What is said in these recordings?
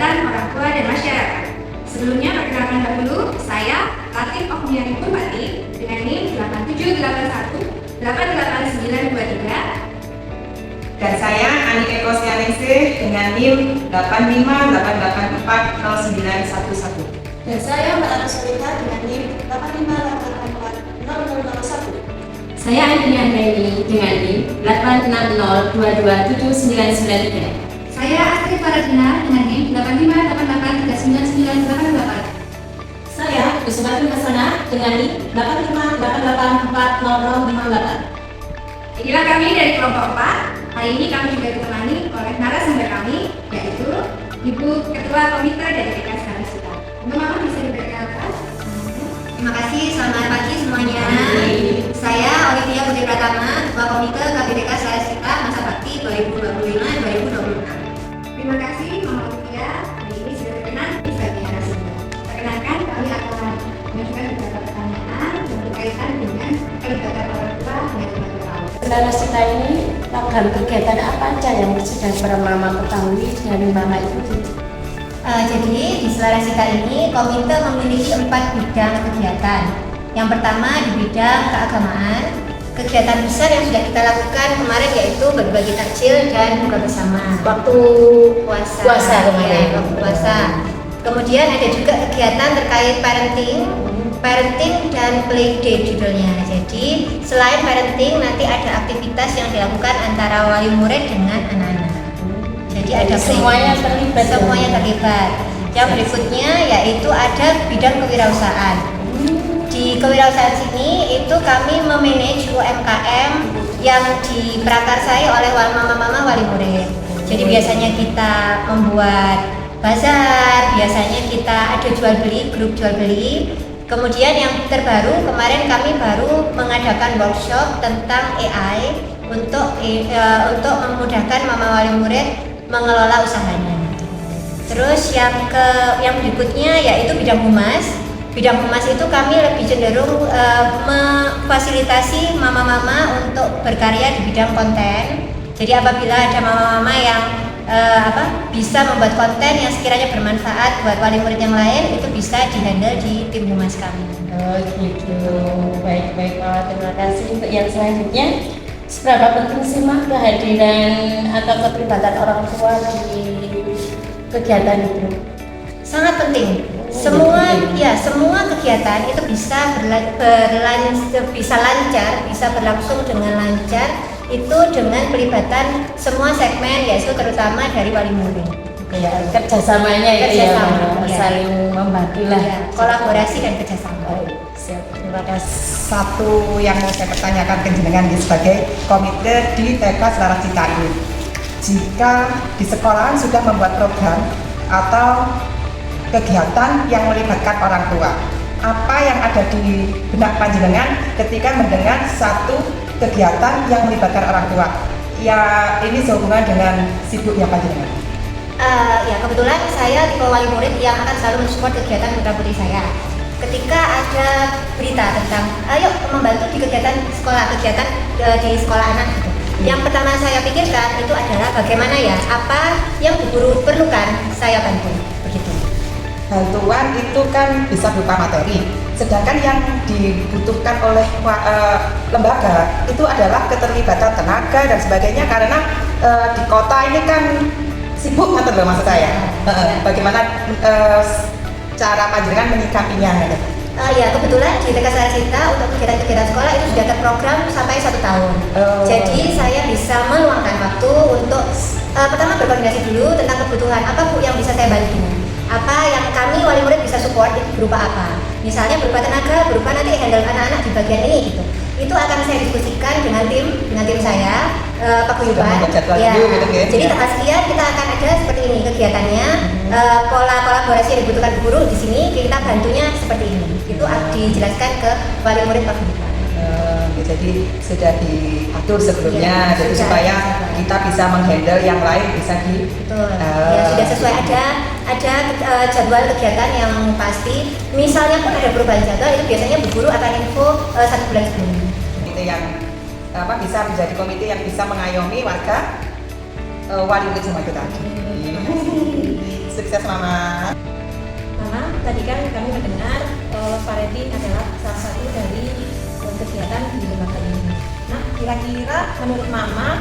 kegiatan orang tua dan masyarakat. Sebelumnya perkenalkan dahulu, saya Latif Okmiani Purwati dengan NIM 8781889923. Dan saya Ani Eko Sianingsih dengan NIM 858840911. Dan saya Mbak Agus Solita dengan NIM 858840001. Saya Andini Andreni dengan NIM 860227993. Saya Astrid Faradina dengan NIM 858839988. Saya Kusumati Hasana dengan NIM 858840058. Inilah kami dari kelompok 4. Hari ini kami juga ditemani oleh narasumber kami, yaitu Ibu Ketua Komite dari PK Sarasita. Mama bisa diperkenalkan? Terima kasih, selamat pagi semuanya. Saya Olivia Putri Pratama, Ketua Komite KPDK Sarasita masa bakti 2025-2026. Terima kasih Mama Olivia, hari ini sudah berkenan sebagai narasumber. Perkenalkan, kami akan mengajukan beberapa pertanyaan yang berkaitan dengan pelibatan orang tua dengan teman-teman. Sarasita ini program kegiatan apa aja yang sudah Mama ketahui dari Mama itu? Jadi di Sarasita ini komite memiliki 4 bidang kegiatan. Yang pertama di bidang keagamaan. Kegiatan besar yang sudah kita lakukan kemarin yaitu berbagi takjil dan buka bersama. Waktu Puasa kemarin. ya, waktu puasa. Kemudian ada juga kegiatan terkait parenting dan play day judulnya. Jadi selain parenting nanti ada aktivitas yang dilakukan antara wali murid dengan anak-anak. Jadi ada semuanya terlibat. Semuanya terlibat. Yang berikutnya yaitu ada bidang kewirausahaan. Di kewirausahaan sini itu kami memanage UMKM yang diprakarsai oleh mama-mama wali murid. Jadi biasanya kita membuat bazar, biasanya kita ada jual beli, grup jual beli. Kemudian yang terbaru kemarin kami baru mengadakan workshop tentang AI untuk memudahkan mama wali murid mengelola usahanya. Terus yang berikutnya yaitu bidang humas. Bidang humas itu kami lebih cenderung memfasilitasi mama-mama untuk berkarya di bidang konten. Jadi apabila ada mama-mama yang bisa membuat konten yang sekiranya bermanfaat buat wali murid yang lain, itu bisa dihandle di tim humas kami. Oh gitu, baik terima kasih. Untuk yang selanjutnya, seberapa penting sih Mah kehadiran atau keterlibatan orang tua di kegiatan itu? Sangat penting. Semua kegiatan itu bisa lancar, bisa berlangsung dengan lancar itu dengan pelibatan semua segmen, yaitu terutama dari wali murid. Ya, kerjasamanya itu ya, saling membantu lah. Ya, kolaborasi dan kerjasama. Siap, terima kasih. Satu yang mau saya pertanyakan ke jenengan sebagai komite di TK Sarasita ini, jika di sekolahan sudah membuat program atau kegiatan yang melibatkan orang tua, apa yang ada di benak panjenengan ketika mendengar satu kegiatan yang melibatkan orang tua? Ya ini sehubungan dengan sibuknya panjenengan. Ya kebetulan saya tipe wali murid yang akan selalu mensupport kegiatan putra putri saya. Ketika ada berita tentang ayo membantu di kegiatan di sekolah anak gitu. Yang pertama saya pikirkan itu adalah bagaimana ya, apa yang bu guru perlukan saya bantu begitu. Bantuan itu kan bisa berupa materi, sedangkan yang dibutuhkan oleh lembaga itu adalah keterlibatan tenaga dan sebagainya, karena di kota ini kan sibuk maksud saya. Bagaimana cara panjenengan menyikapinya? Ya kebetulan di TK Sarasita untuk kegiatan-kegiatan sekolah itu sudah terprogram sampai 1 tahun. Jadi saya bisa meluangkan waktu untuk pertama berkoordinasi dulu tentang kebutuhan apa Bu yang bisa saya bantu. Apa yang kami wali murid bisa support itu berupa apa? Misalnya berupa tenaga, berupa nanti handle anak-anak di bagian ini gitu. Itu akan saya diskusikan dengan tim saya, paguyuban. Ya. Jadi tanggal sekian kita akan ada seperti ini kegiatannya. Pola kolaborasi yang dibutuhkan guru di sini kita bantunya seperti ini. Itu dijelaskan ke wali murid paguyuban. Jadi sudah diatur sebelumnya, jadi supaya kita bisa menghandle yang lain bisa di. Betul. Ya sudah sesuai ada jadwal kegiatan yang pasti. Misalnya pun ada perubahan jadwal itu biasanya bu guru akan info 1 bulan sebelumnya. Komite yang bisa menjadi komite yang bisa mengayomi warga wali murid semua itu tadi. Sukses Mama. Mama, tadi kan kami mendengar parenting adalah salah satu dari kegiatan di lembaga ini. Nah, kira-kira menurut Mama,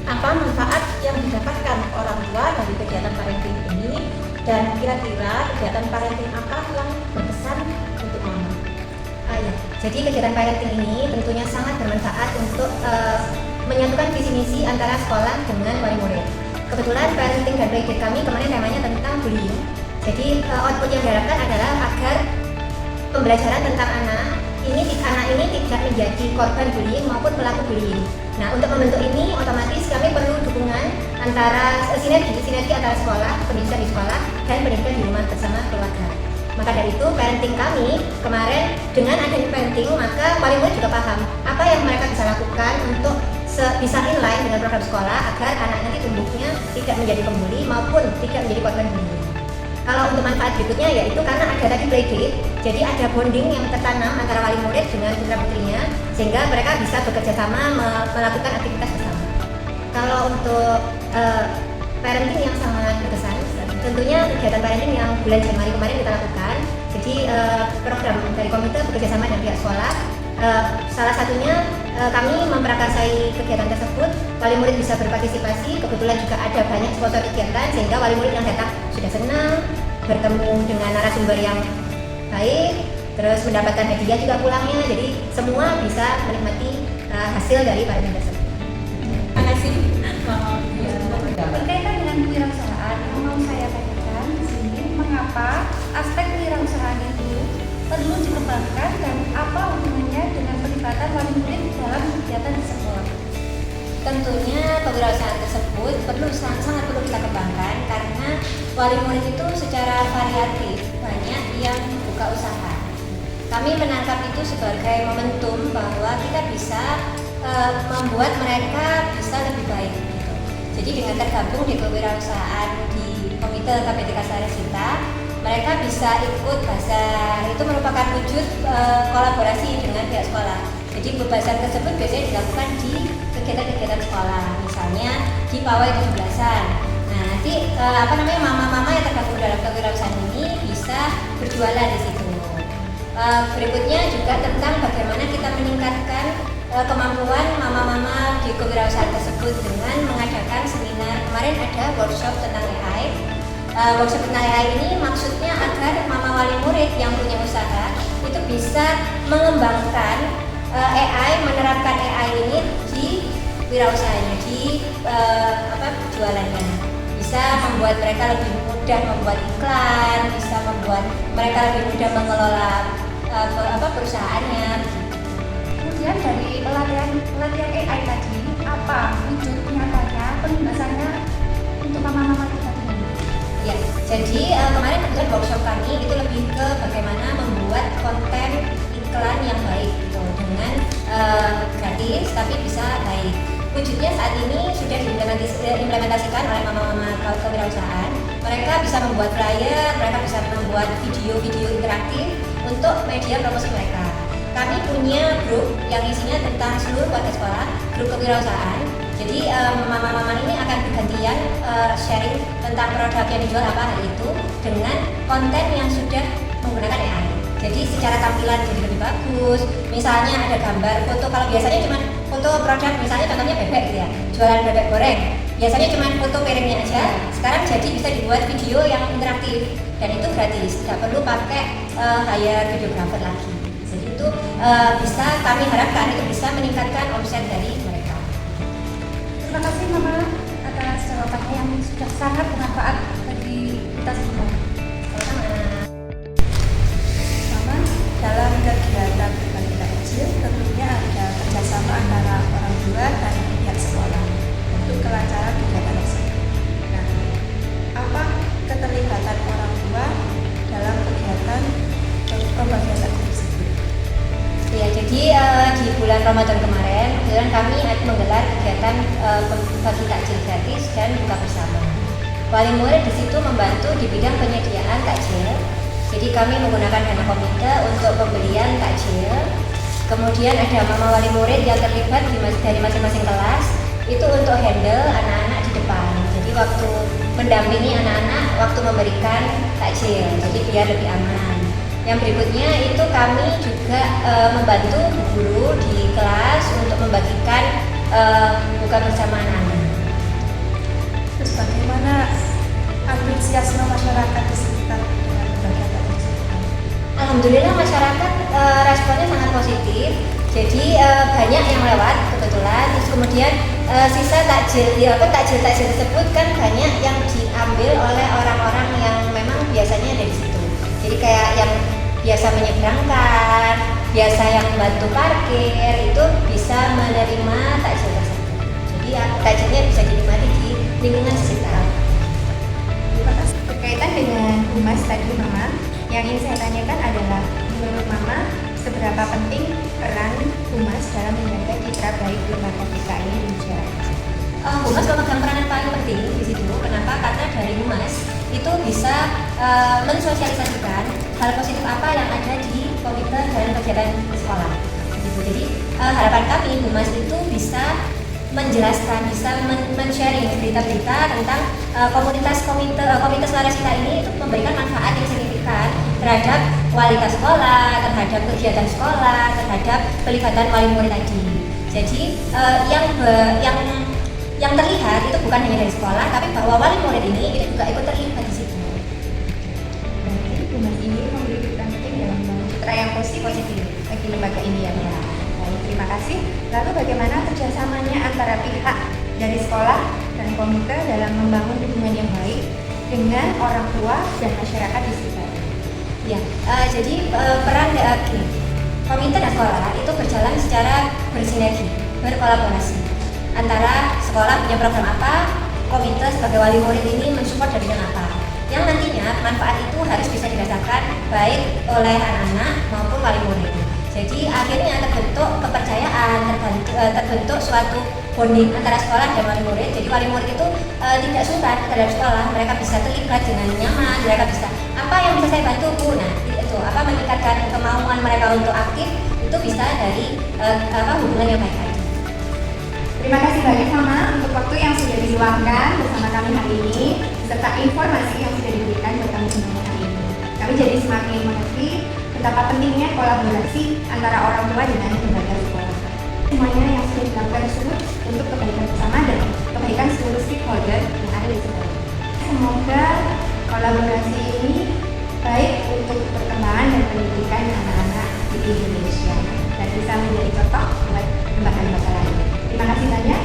apa manfaat yang didapatkan orang tua dari kegiatan parenting ini? Dan kira-kira kegiatan parenting apa yang berkesan untuk Mama? Ya. Jadi kegiatan parenting ini tentunya sangat bermanfaat untuk menyatukan visi misi antara sekolah dengan wali murid. Kebetulan parenting dan project kami kemarin temanya tentang bullying. Jadi output yang diharapkan adalah agar pembelajaran tentang anak ini tidak menjadi korban bullying maupun pelaku bullying. Nah, untuk membentuk ini otomatis kami perlu dukungan antara sinergi antara sekolah, pendidikan di sekolah dan pendidikan di rumah bersama keluarga. Maka dari itu parenting kami kemarin dengan adanya parenting, maka wali murid juga paham apa yang mereka bisa lakukan untuk bisa inline dengan program sekolah agar anak nanti tumbuhnya tidak menjadi pembuli maupun tidak menjadi korban bullying. Kalau untuk manfaat berikutnya yaitu karena ada tadi playdate, jadi ada bonding yang tertanam antara wali murid dengan putra putrinya sehingga mereka bisa bekerja sama melakukan aktivitas bersama. Kalau untuk parenting yang sangat berkesan, tentunya kegiatan parenting yang bulan Januari kemarin kita lakukan. Jadi program dari komite bekerjasama dengan pihak sekolah. Salah satunya kami memprakarsai kegiatan tersebut, wali murid bisa berpartisipasi, kebetulan juga ada banyak sponsor kegiatan sehingga wali murid yang datang sudah senang, bertemu dengan narasumber yang baik, terus mendapatkan hadiah juga pulangnya, jadi semua bisa menikmati hasil dari parenting tersebut. Terima kasih. Berkaitan dengan kewirausahaan, yang mau saya tanyakan di sini, mengapa aspek kewirausahaan itu perlu dikembangkan dan apa hubungannya dengan pelibatan wali murid dalam kegiatan di sekolah? Tentunya kewirausahaan tersebut sangat perlu kita kembangkan karena wali murid itu secara variatif banyak yang buka usaha. Kami menangkap itu sebagai momentum bahwa kita bisa membuat mereka bisa lebih baik. Gitu. Jadi dengan tergabung di kewirausahaan di Komite KPTK Saresita, mereka bisa ikut bazar. Itu merupakan wujud kolaborasi dengan pihak sekolah. Jadi bazar tersebut biasanya dilakukan di kegiatan-kegiatan sekolah, misalnya di pawai 17-an. Nah, nanti mama-mama yang tergabung dalam kewirausahaan ini bisa berjualan di situ. Berikutnya juga tentang bagaimana kita meningkatkan kemampuan mama-mama di kewirausahaan tersebut dengan mengadakan seminar. Kemarin ada workshop tentang AI. Workshop tentang AI ini maksudnya agar mama wali murid yang punya usaha itu bisa mengembangkan AI, menerapkan AI ini di wirausahanya, di jualannya. Bisa membuat mereka lebih mudah membuat iklan, bisa membuat mereka lebih mudah mengelola perusahaannya. Kemudian dari pelatihan AI tadi, apa wujud nyatanya penugasannya untuk mama-mama kita ini? Ya, jadi kemarin kebetulan workshop kami itu lebih ke bagaimana membuat konten iklan yang baik gitu, dengan gratis tapi bisa baik. Wujudnya saat ini sudah diimplementasikan oleh mama-mama kewirausahaan. Mereka bisa membuat flyer, mereka bisa membuat video-video interaktif untuk media promosi mereka. Kami punya grup yang isinya tentang seluruh warga sekolah, grup kewirausahaan. Jadi mama-mama ini akan bergantian sharing tentang produk yang dijual apa hari itu dengan konten yang sudah menggunakan AI. Jadi secara tampilan jadi lebih bagus. Misalnya ada gambar foto, kalau biasanya cuma foto produk, misalnya contohnya bebek gitu ya, jualan bebek goreng. Biasanya cuma foto piringnya aja. Sekarang jadi bisa dibuat video yang interaktif dan itu gratis, tidak perlu pakai hire videographer lagi. Jadi itu bisa kami harapkan itu bisa meningkatkan omset dari mereka. Terima kasih Mama atas jawabannya yang sudah sangat bermanfaat bagi kita semua. Mama, dalam kegiatan berbagi takjil tentunya ada kerjasama antara orang tua dan pihak sekolah untuk kelancaran kegiatan tersebut. Nah, apa keterlibatan orang tua dalam kegiatan pembagian takjil tersebut? Ya, jadi di bulan Ramadan kemarin, kemudian kami menggelar kegiatan bagi takjil gratis dan buka bersama. Wali murid di situ membantu di bidang penyediaan takjil. Jadi kami menggunakan dana komite untuk pembelian takjil. Kemudian ada mama wali murid yang terlibat dari masing-masing kelas itu untuk handle anak-anak di depan. Jadi waktu mendampingi anak-anak waktu memberikan takjil, jadi biar lebih aman. Yang berikutnya itu kami juga membantu guru di kelas untuk membagikan buka bersama anak-anak. Terus bagaimana antusiasme masyarakat di sekitar dengan berbagai takjil? Alhamdulillah masyarakat responnya sangat positif. Jadi banyak yang lewat kebetulan. Terus kemudian sisa takjil, takjil tersebut kan banyak yang diambil oleh orang-orang yang memang biasanya ada di situ. Jadi kayak yang biasa menyeberangkan, biasa yang bantu parkir itu bisa menerima takjil tersebut. Jadi takjilnya bisa dinikmati di lingkungan sekitar. Berkaitan dengan humas tadi Mama, yang ingin saya tanyakan adalah menurut Mama seberapa penting peran humas dalam menjaga citra baik lembaga kita ini di masyarakat? Humas memegang peranan paling penting di situ. Kenapa? Karena dari humas itu bisa mensosialisasikan hal positif apa yang ada di komite dan kegiatan sekolah. Gitu. Jadi harapan kami humas itu bisa menjelaskan, bisa men-sharing berita-berita tentang komite selaras kita ini itu memberikan manfaat yang signifikan terhadap kualitas sekolah, terhadap kegiatan sekolah, terhadap pelibatan wali murid tadi. Jadi yang terlihat itu bukan hanya dari sekolah, tapi bahwa wali murid ini itu juga ikut terlibat di situ. Berarti humas ini memiliki peran penting dalam membangun citra yang positif bagi lembaga ini ya. Baik, terima kasih. Lalu bagaimana kerjasamanya antara pihak dari sekolah dan komite dalam membangun hubungan yang baik dengan orang tua dan masyarakat di sekitar? Ya, jadi peran komite dan sekolah itu berjalan secara bersinergi, berkolaborasi. Antara sekolah punya program apa, komite sebagai wali murid ini mensupport dari bidang apa. Yang nantinya manfaat itu harus bisa dirasakan baik oleh anak-anak maupun wali murid. Jadi akhirnya terbentuk kepercayaan, terbentuk suatu bonding antara sekolah dan wali murid. Jadi wali murid itu tidak sungkan terhadap sekolah, mereka bisa terlibat dengan nyaman, mereka bisa apa yang bisa saya bantu Bu. Nah itu apa meningkatkan kemauan mereka untuk aktif itu bisa dari hubungan yang baik tadi. Terima kasih banyak Mama untuk waktu yang sudah diluangkan bersama kami hari ini serta informasi yang sudah diberikan buat kami semua hari ini. Kami jadi semakin mengerti betapa pentingnya kolaborasi antara orang tua dengan lembaga sekolah. Semuanya yang sudah dilakukan tersebut untuk kebaikan bersama dan kebaikan seluruh stakeholder yang ada di sekolah. Semoga kolaborasi ini baik untuk perkembangan dan pendidikan anak-anak di Indonesia dan bisa menjadi contoh buat lembaga-lembaga lain. Terima kasih banyak.